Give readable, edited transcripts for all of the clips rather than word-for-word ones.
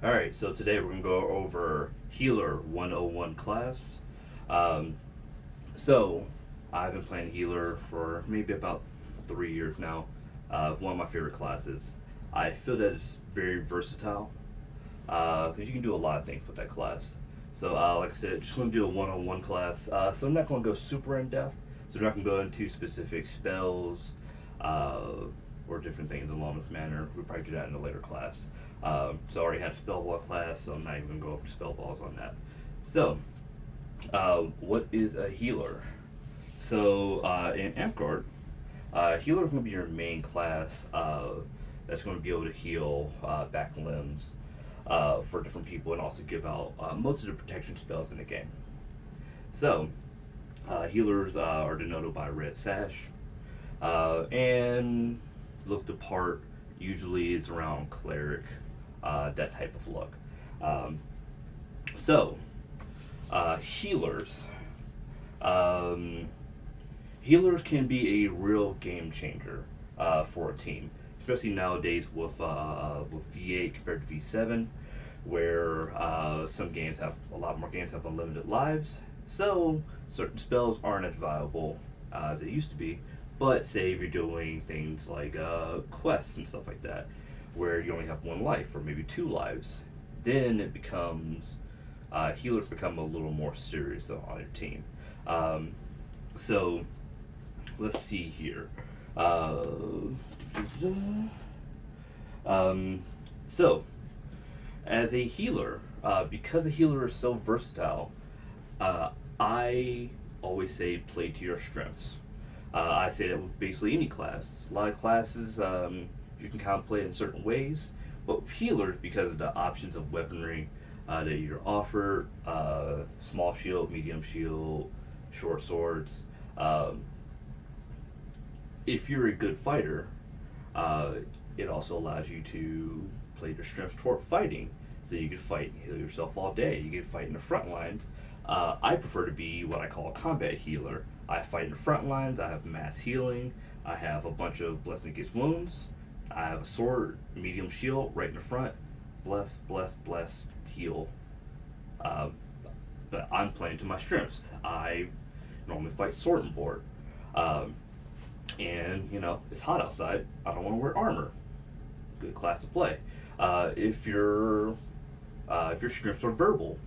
Alright, so today we're going to go over Healer 101 class. Um, so, I've been playing Healer for maybe about 3 years now. One of my favorite classes. I feel that it's very versatile because you can do a lot of things with that class. So, like I said, just going to do a one-on-one class. So I'm not going to go super in depth. So I'm not going to go into specific spells or different things along this manner. We'll probably do that in a later class. So I already had a spell ball class, so I'm not even going to go over spell balls on that. So, what is a healer? So in Amtgard, healer is going to be your main class that's going to be able to heal back limbs for different people and also give out most of the protection spells in the game. So, healers are denoted by a red sash and look the part. Usually it's around cleric, that type of look. Um, so, healers. Um, Healers can be a real game changer for a team, especially nowadays with V8 compared to V7, where some games have a lot more games have unlimited lives. So certain spells aren't as viable as they used to be. But say if you're doing things like quests and stuff like that, where you only have one life or maybe two lives, then it becomes healers become a little more serious on your team. So let's see here. So as a healer, because a healer is so versatile, I always say play to your strengths. I say that with basically any class. A lot of classes you can kind of play in certain ways, but with healers, because of the options of weaponry that you're offered, small shield, medium shield, short swords. If you're a good fighter, it also allows you to play your strengths toward fighting. So you can fight and heal yourself all day. You can fight in the front lines. I prefer to be what I call a combat healer. I fight in the front lines. I have mass healing. I have a bunch of blessing against wounds. I have a sword, medium shield right in the front. Bless, bless, bless, heal. But I'm playing to my strengths. I normally fight sword and board. And it's hot outside. I don't want to wear armor. Good class to play. If your strengths are verbal,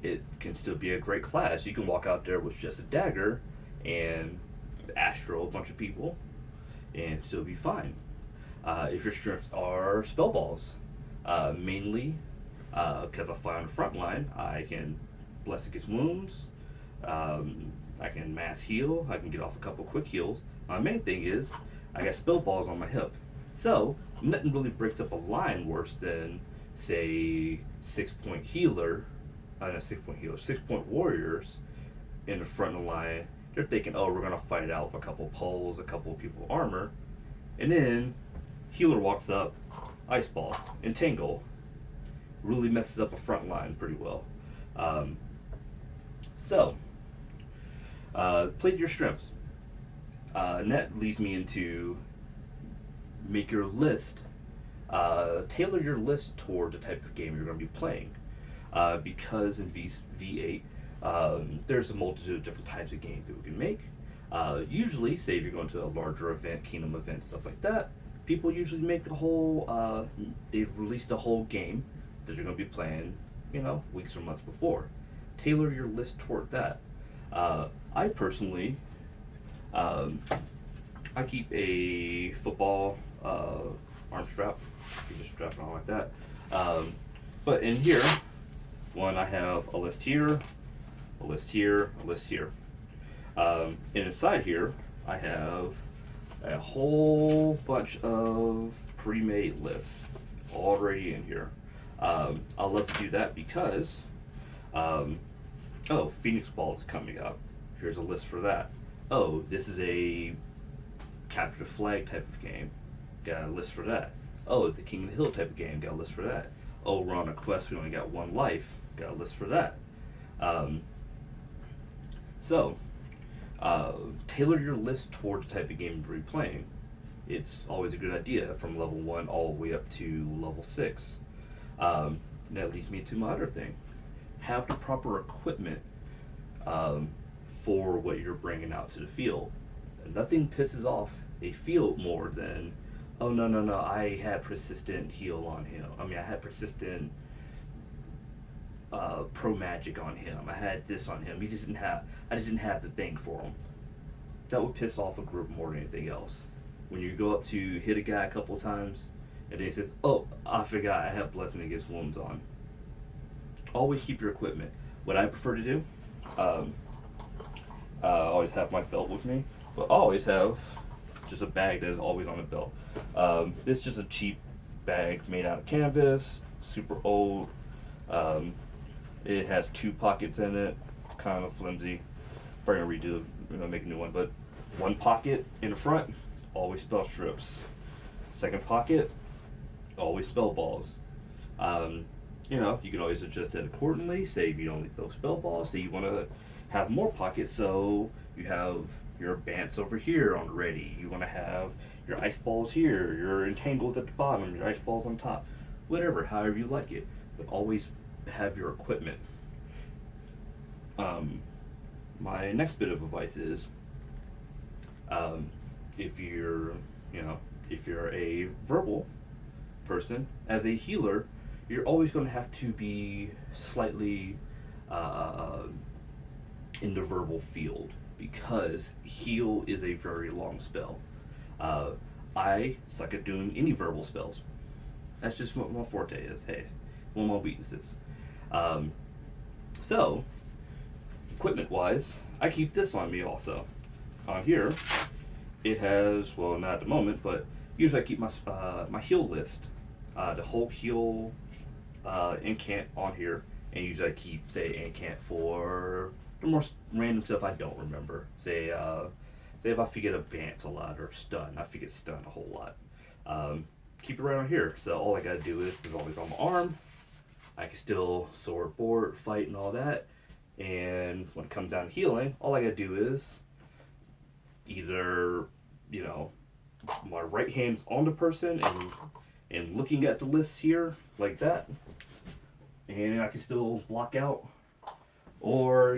it can still be a great class. You can walk out there with just a dagger and astro a bunch of people and still be fine. If your strengths are spell balls, mainly because I fight on the front line, I can bless against wounds. I can mass heal. I can get off a couple quick heals. My main thing is I got spell balls on my hip, so nothing really breaks up a line worse than say 6-point healer. Not 6-point healer, 6-point warriors in the front of the line. They're thinking, oh, we're gonna fight it out with a couple poles, a couple people with armor, and then healer walks up, ice ball, entangle, really messes up a front line pretty well. So, play to your strengths. And that leads me into make your list, tailor your list toward the type of game you're going to be playing. Because in V8, there's a multitude of different types of games that we can make. Usually, say if you're going to a larger event, kingdom event, stuff like that, people usually make a whole, they've released a whole game that you're going to be playing, weeks or months before. Tailor your list toward that. I personally, I keep a football arm strap. You just strap it on like that. But in here, I have a list here, a list here, a list here. And inside here, I have a whole bunch of pre-made lists already in here. I love to do that because, Phoenix Ball is coming up. Here's a list for that. Oh, this is a capture the flag type of game. Got a list for that. Oh, it's a King of the Hill type of game. Got a list for that. Oh, we're on a quest. We only got one life. Got a list for that. Tailor your list toward the type of game you're playing. it's always a good idea from level 1 all the way up to level 6. That leads me to my other thing. Have the proper equipment um, for what you're bringing out to the field. And nothing pisses off a field more than, oh no no no, I had persistent heal on him. I mean, I had persistent pro magic on him. I had this on him. I just didn't have the thing for him. That would piss off a group more than anything else. When you go up to hit a guy a couple of times, and then he says, "Oh, I forgot I have blessing against wounds on." Always keep your equipment. What I prefer to do, I always have my belt with me, but I always have just a bag that is always on the belt. This is just a cheap bag made out of canvas, super old. It has 2 pockets in it, kind of flimsy. Probably gonna redo, make a new one. But one pocket in the front, always spell strips. Second pocket, always spell balls. You can always adjust it accordingly. Say if you don't need those spell balls, say you want to have more pockets, so you have your bants over here on ready. You want to have your ice balls here, your entangles at the bottom, your ice balls on top. Whatever, however you like it. But always have your equipment. My next bit of advice is, if you're, if you're a verbal person, as a healer, you're always going to have to be slightly in the verbal field, because heal is a very long spell. I suck at doing any verbal spells. That's just what my forte is. Hey, one of my weaknesses. So, equipment wise, I keep this on me also. On here, it has, well, not at the moment, but usually I keep my heal list, the whole heal incant on here, and usually I keep, say, incant for the more random stuff I don't remember. Say if I forget a Bance a lot, or stun, I forget stun a whole lot. Keep it right on here, so all I gotta do is always on my arm. I can still sword, board, fight, and all that. And when it comes down to healing, all I gotta do is either, my right hand's on the person and looking at the list here like that, and I can still block out, or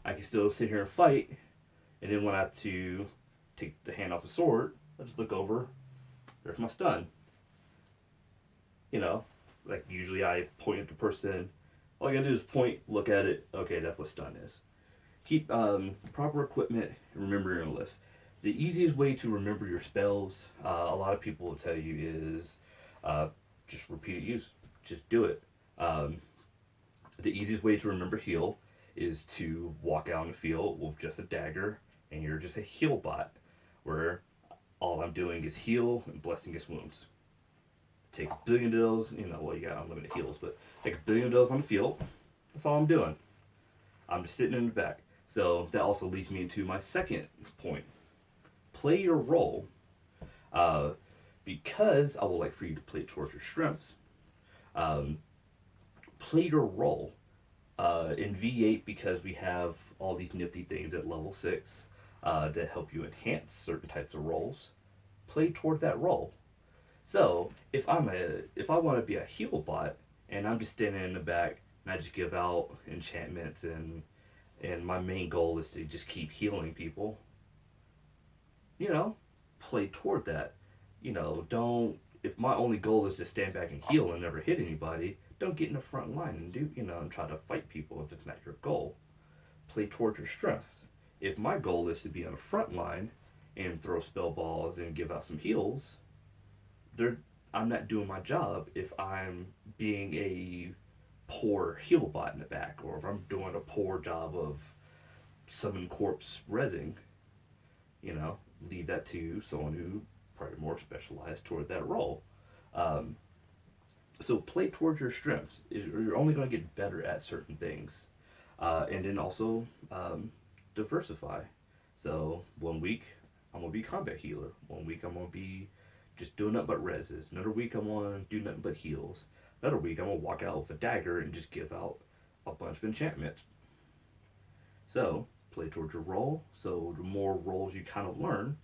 I can still sit here and fight, and then when I have to take the hand off the sword, I just look over. There's my stun. Like usually I point at the person. All I gotta do is point, look at it. Okay, that's what stun is. Keep proper equipment and remember your list. The easiest way to remember your spells, a lot of people will tell you, is just repeated use. Just do it. The easiest way to remember heal is to walk out in the field with just a dagger, and you're just a heal bot, where all I'm doing is heal and blessing his wounds. Take a billion of those, you got unlimited heals, but take a billion of those on the field. That's all I'm doing. I'm just sitting in the back. So that also leads me into my second point. Play your role. Because I would like for you to play towards your strengths. Play your role. In V8, because we have all these nifty things at level 6 that help you enhance certain types of roles. Play toward that role. So if I want to be a heal bot and I'm just standing in the back and I just give out enchantments and my main goal is to just keep healing people, play toward that. Don't, if my only goal is to stand back and heal and never hit anybody, don't get in the front line and and try to fight people if it's not your goal. Play toward your strengths. If my goal is to be on the front line and throw spell balls and give out some heals, I'm not doing my job if I'm being a poor heal bot in the back, or if I'm doing a poor job of summon corpse rezzing. Leave that to someone who probably more specialized toward that role. So play towards your strengths. You're only going to get better at certain things. And then also diversify. So 1 week, I'm going to be combat healer. 1 week, I'm going to be just doing nothing but reses. Another week, I'm going to do nothing but heals. Another week, I'm going to walk out with a dagger and just give out a bunch of enchantments. So play towards your role. So the more roles you kind of learn,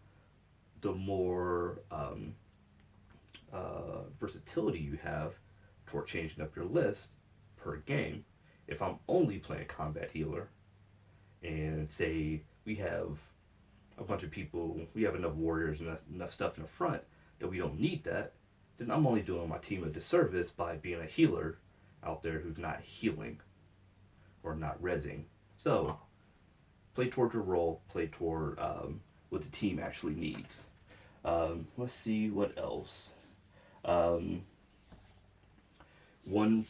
the more versatility you have toward changing up your list per game. If I'm only playing combat healer, and say we have a bunch of people, we have enough warriors and enough stuff in the front that we don't need that, then I'm only doing my team a disservice by being a healer out there who's not healing or not rezzing. So, play toward your role, play toward what the team actually needs. Let's see what else. One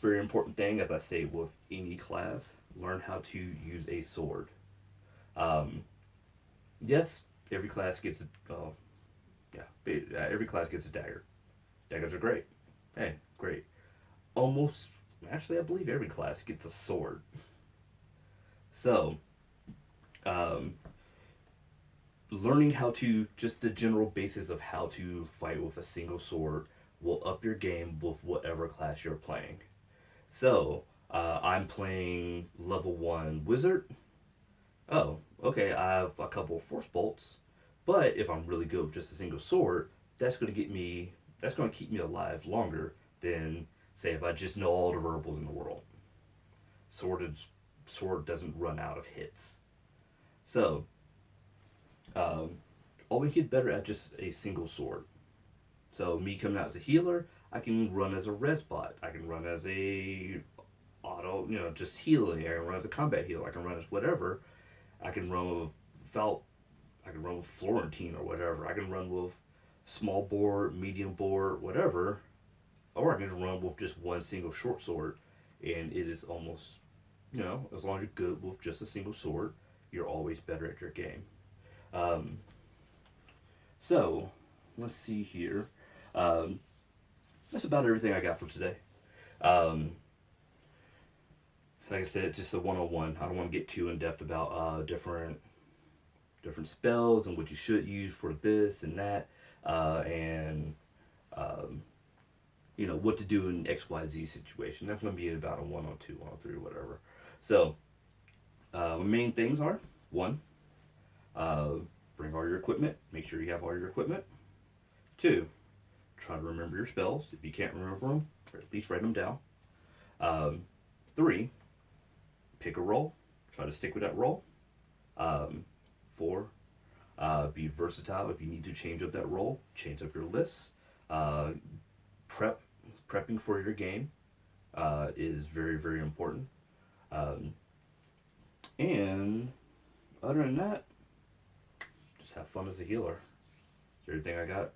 very important thing, as I say with any class, learn how to use a sword. Yes, every class gets every class gets a dagger. Daggers are great. Hey, great. Almost, actually, I believe every class gets a sword. So, learning how to, just the general basis of how to fight with a single sword will up your game with whatever class you're playing. So, I'm playing level 1 wizard. Oh, okay, I have a couple of force bolts, but if I'm really good with just a single sword, that's going to keep me alive longer than, say, if I just know all the verbals in the world. Sword doesn't run out of hits. So, always get better at just a single sword. So, me coming out as a healer, I can run as a res bot. I can run as a auto, just healing. I can run as a combat healer. I can run as whatever. I can run with Felt. I can run with Florentine or whatever. I can run with small board, medium board, whatever. Or I can just run with just one single short sword. And it is almost, as long as you're good with just a single sword, you're always better at your game. So, let's see here. That's about everything I got for today. Like I said, just a one-on-one. I don't want to get too in-depth about different spells and what you should use for this and that, and what to do in XYZ situation. That's going to be about a 102, 103, whatever. So, main things are, 1, bring all your equipment. Make sure you have all your equipment. 2, try to remember your spells. If you can't remember them, or at least write them down. 3, pick a role. Try to stick with that role. 4, be versatile. If you need to change up that role, change up your lists. Prepping for your game is very, very important. And other than that, just have fun as a healer. That's everything I got.